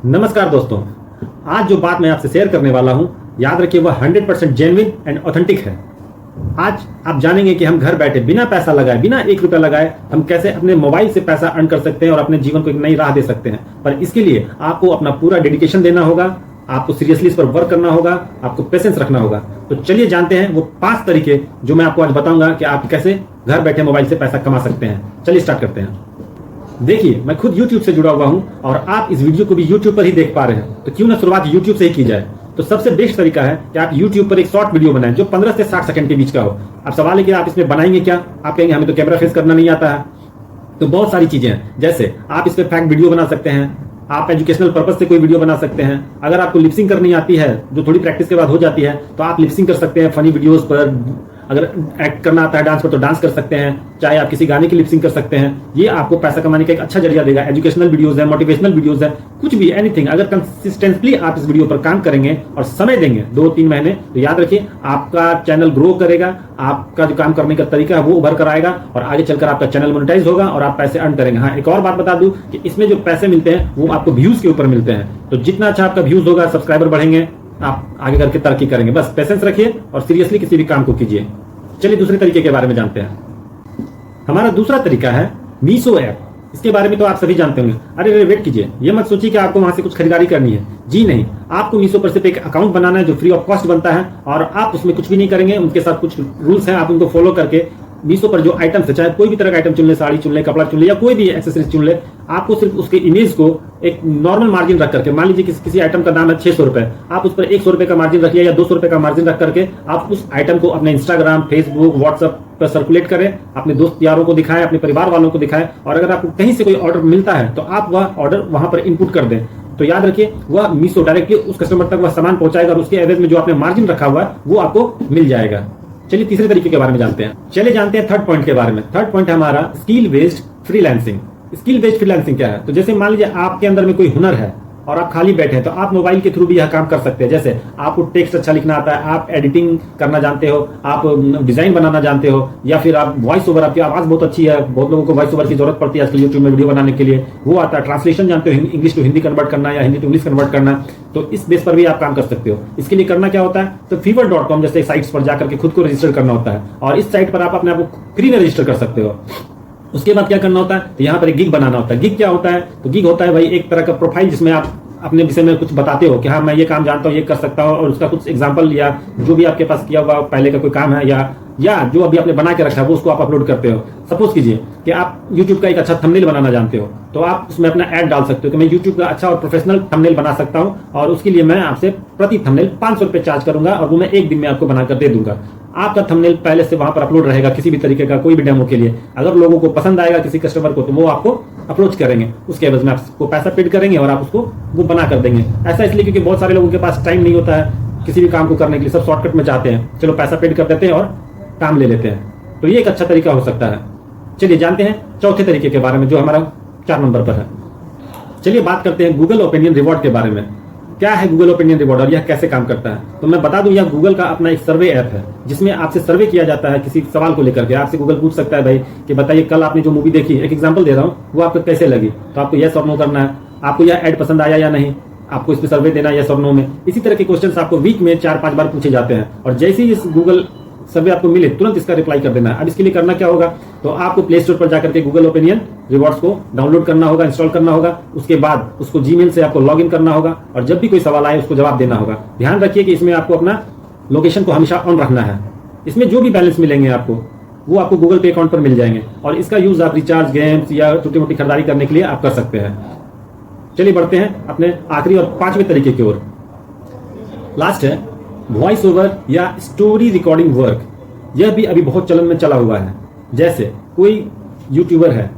नमस्कार दोस्तों, आज जो बात मैं आपसे शेयर करने वाला हूं, याद रखिए वह 100% जेन्युइन एंड ऑथेंटिक है। आज आप जानेंगे कि हम घर बैठे बिना पैसा लगाए, बिना 1 रुपया लगाए, हम कैसे अपने मोबाइल से पैसा अर्न कर सकते हैं और अपने जीवन को एक नई राह दे सकते हैं। पर इसके लिए आपको अपना पूरा डेडिकेशन देना होगा, आपको सीरियसली इस पर वर्क करना होगा, आपको पेशेंस रखना होगा। तो चलिए जानते हैं वो 5 तरीके जो मैं आपको आज बताऊंगा कि आप कैसे घर बैठे मोबाइल से पैसा कमा सकते हैं। चलिए स्टार्ट करते हैं। देखिए, मैं खुद YouTube से जुड़ा हुआ हूं और आप इस वीडियो को भी YouTube पर ही देख पा रहे हैं, तो क्यों ना शुरुआत YouTube से ही की जाए। तो सबसे बेस्ट तरीका है कि आप YouTube पर एक शॉर्ट वीडियो बनाएं जो 15 से 60 सेकंड के बीच का हो। अब सवाल है कि आप इसमें बनाएंगे क्या? आप कहेंगे हमें तो कैमरा फेस करना नहीं आता है। तो बहुत सारी चीजें हैं, जैसे आप इस पर फैक्ट वीडियो बना सकते हैं, आप एजुकेशनल पर्पस से कोई वीडियो बना सकते हैं। अगर आपको लिपसिंग करनी आती है, जो थोड़ी प्रैक्टिस के बाद हो जाती है, तो आप लिपसिंग कर सकते हैं फनी वीडियोस पर। अगर एक्ट करना आता है डांस पर, तो डांस कर सकते हैं, चाहे आप किसी गाने की लिपसिंग कर सकते हैं। ये आपको पैसा कमाने का एक अच्छा जरिया देगा। एजुकेशनल वीडियोस है, मोटिवेशनल वीडियोस है, कुछ भी, एनीथिंग। अगर कंसिस्टेंटली आप इस वीडियो पर काम करेंगे और समय देंगे 2-3 महीने, तो याद रखिए आपका चैनल ग्रो करेगा, आपका जो काम करने का तरीका है वो उभर कर आएगा और आगे चलकर आपका चैनल मोनेटाइज होगा और आप पैसे अर्न करेंगे। हाँ, एक और बात बता दूं कि इसमें जो पैसे मिलते हैं वो आपको व्यूज के ऊपर मिलते हैं। तो जितना अच्छा आपका व्यूज होगा, सब्सक्राइबर बढ़ेंगे, आप आगे करके तरक्की करेंगे। बस पेशेंस रखिए और सीरियसली किसी भी काम को कीजिए। चलिए दूसरे तरीके के बारे में जानते हैं। हमारा दूसरा तरीका है मीशो ऐप। इसके बारे में तो आप सभी जानते होंगे। अरे वेट कीजिए, ये मत सोचिए कि आपको वहां से कुछ खरीदारी करनी है। जी नहीं, आपको मीशो पर सिर्फ एक अकाउंट बनाना है जो फ्री ऑफ कॉस्ट बनता है और आप उसमें कुछ भी नहीं करेंगे। उनके साथ कुछ रूल्स हैं, आप उनको फॉलो करके मीशो पर जो आइटम्स है, चाहे कोई भी तरह का आइटम चुन ले, साड़ी चुन ले, कपड़ा चुन ले या कोई भी एक्सेसरीज चुन ले, आपको सिर्फ उसके इमेज को एक नॉर्मल मार्जिन रख करके, मान लीजिए किसी आइटम का दाम है 600 रुपए, आप उस पर 100 रुपए का मार्जिन रखिए या 200 रुपए का मार्जिन रख करके आप उस आइटम को अपने इंस्टाग्राम, फेसबुक, व्हाट्सएप पर सर्कुलेट करें, अपने दोस्त यारों को दिखाएं, अपने परिवार वालों को दिखाएं। और अगर आपको कहीं से कोई ऑर्डर मिलता है तो आप वह ऑर्डर वहां पर इनपुट कर दें। तो याद रखिए वह मीशो डायरेक्टली उस कस्टमर तक वह सामान पहुंचाएगा और उसके एवरेज में जो आपने मार्जिन रखा हुआ है वो आपको मिल जाएगा। चलिए तीसरे तरीके के बारे में जानते हैं। चलिए जानते हैं थर्ड पॉइंट के बारे में। थर्ड पॉइंट है हमारा skill based freelancing. Skill based freelancing क्या है? तो जैसे मान लीजिए आपके अंदर में कोई हुनर है और आप खाली बैठे हैं, तो आप मोबाइल के थ्रू भी यह काम कर सकते हैं। जैसे आपको टेक्स्ट अच्छा लिखना आता है, आप एडिटिंग करना जानते हो, आप डिजाइन बनाना जानते हो, या फिर आप वॉइस ओवर, आपकी आवाज बहुत अच्छी है, बहुत लोगों को वॉइस ओवर की जरूरत पड़ती है आजकल यूट्यूब में वीडियो बनाने के लिए, वो आता है। ट्रांसलेशन जानते हो, इंग्लिश टू हिंदी कन्वर्ट करना या हिंदी टू इंग्लिश कन्वर्ट करना, तो इस बेस पर भी आप काम कर सकते हो। इसके लिए करना क्या होता है? तो fiverr.com जैसे साइट्स पर जाकर के खुद को रजिस्टर करना होता है और इस साइट पर आप अपने आप को फ्री में रजिस्टर कर सकते हो। उसके बाद क्या करना होता है? तो यहाँ पर एक गिग बनाना होता है। गिग क्या होता है? तो गिग होता है भाई एक तरह का प्रोफाइल जिसमें आप अपने विषय में कुछ बताते हो कि हाँ मैं ये काम जानता हूँ, ये कर सकता हूँ, और उसका कुछ एग्जांपल या जो भी आपके पास किया हुआ पहले का कोई काम है या जो अभी आपने बना के रखा है वो उसको आप अपलोड करते हो। सपोज कीजिए कि आप YouTube का एक अच्छा थंबनेल बनाना जानते हो, तो आप उसमें अपना ऐड डाल सकते हो कि मैं YouTube का अच्छा और प्रोफेशनल थंबनेल बना सकता हूँ और उसके लिए मैं आपसे प्रति थंबनेल 500 रुपये चार्ज करूंगा और वो मैं 1 दिन में आपको बनाकर दे दूंगा। आपका थंबनेल पहले से वहां पर अपलोड रहेगा किसी भी तरीके का, कोई भी डेमो के लिए। अगर लोगों को पसंद आएगा किसी कस्टमर को, तो वो आपको अप्रोच करेंगे, उसके एवज में आपको पैसा पेड करेंगे और आप उसको वो बना कर देंगे। ऐसा इसलिए क्योंकि बहुत सारे लोगों के पास टाइम नहीं होता है किसी भी काम को करने के लिए, सब शॉर्टकट में चाहते हैं, चलो पैसा पेड कर देते हैं और काम ले लेते हैं। तो ये एक अच्छा तरीका हो सकता है। चलिए जानते हैं चौथे तरीके के बारे में जो हमारा 4 नंबर पर है। चलिए बात करते हैं गूगल ओपिनियन रिवॉर्ड के बारे में। क्या है गूगल ओपिनियन रिवॉर्ड और यह कैसे काम करता है? तो मैं बता दूं, यह गूगल का अपना एक सर्वे ऐप है जिसमें आपसे सर्वे किया जाता है किसी सवाल को लेकर के। आपसे गूगल पूछ सकता है भाई कि बताइए कल आपने जो मूवी देखी, एक एग्जांपल दे रहा हूँ, वो आपको कैसे लगी। तो आपको यस और नो करना है, आपको यह ऐड पसंद आया या नहीं, आपको इस पर सर्वे देना है यस और नो में। इसी तरह के क्वेश्चंस आपको वीक में 4-5 बार पूछे जाते हैं और जैसे ही इस गूगल सर्वे आपको मिले तुरंत इसका रिप्लाई कर देना है। अब इसके लिए करना क्या होगा? तो आपको प्ले स्टोर पर जाकर के गूगल ओपिनियन रिवॉर्ड्स को डाउनलोड करना होगा, इंस्टॉल करना होगा। उसके बाद उसको जीमेल से आपको लॉगिन करना होगा और जब भी कोई सवाल आए उसको जवाब देना होगा। ध्यान रखिए कि इसमें आपको अपना लोकेशन को हमेशा ऑन रखना है। इसमें जो भी बैलेंस मिलेंगे आपको वो आपको गूगल पे अकाउंट पर मिल जाएंगे और इसका यूज आप रिचार्ज, गेम्स या छोटी मोटी खरीदारी करने के लिए आप कर सकते हैं। चलिए बढ़ते हैं अपने आखिरी और 5वें तरीके की ओर। लास्ट है वॉइस ओवर या स्टोरी रिकॉर्डिंग वर्क। यह भी अभी बहुत चलन में चला हुआ है। जैसे कोई यूट्यूबर है,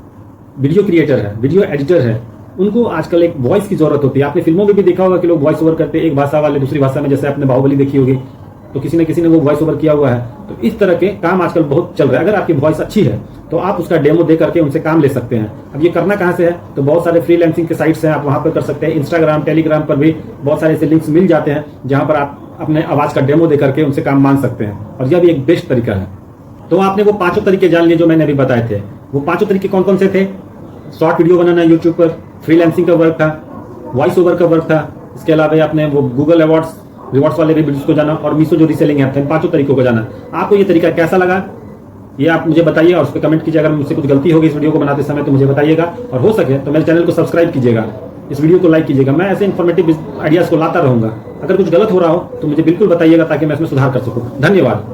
वीडियो क्रिएटर है, वीडियो एडिटर है, उनको आजकल एक वॉइस की जरूरत होती है। आपने फिल्मों में भी देखा होगा कि लोग वॉइस ओवर करते हैं, एक भाषा वाले दूसरी भाषा में, जैसे आपने बाहुबली देखी होगी तो किसी न किसी ने वो वॉइस ओवर किया हुआ है। तो इस तरह के काम आजकल बहुत चल रहा है। अगर आपकी वॉइस अच्छी है तो आप उसका डेमो दे करके उनसे काम ले सकते हैं। अब ये करना कहाँ से है? तो बहुत सारे फ्रीलांसिंग के साइट्स हैं, आप वहां पर कर सकते हैं। इंस्टाग्राम, टेलीग्राम पर भी बहुत सारे ऐसे लिंक्स मिल जाते हैं जहां पर आप अपने आवाज का डेमो दे करके उनसे काम मांग सकते हैं और यह भी एक बेस्ट तरीका है। तो आपने वो 5 तरीके जान लिए जो मैंने अभी बताए थे। वो 5 तरीके कौन कौन से थे? शॉर्ट वीडियो बनाना यूट्यूब पर, फ्रीलांसिंग का वर्क था, वॉइस ओवर का वर्क था, इसके अलावा आपने वो गूगल रिवॉर्ड्स वाले भी वीडियोस को जाना और मीशो जो रीसेलिंग ऐप था, इन 5 तरीकों को जाना। आपको ये तरीका कैसा लगा ये आप मुझे बताइए और उस पर कमेंट कीजिए। अगर मुझसे कुछ गलती होगी इस वीडियो को बनाते समय तो मुझे बताइएगा, और हो सके तो मेरे चैनल को सब्सक्राइब कीजिएगा, इस वीडियो को लाइक कीजिएगा। मैं ऐसे इन्फॉर्मेटिव आइडियाज़ को लाता रहूँगा। अगर कुछ गलत हो रहा हो तो मुझे बिल्कुल बताइएगा ताकि मैं इसमें सुधार कर सकूँ। धन्यवाद।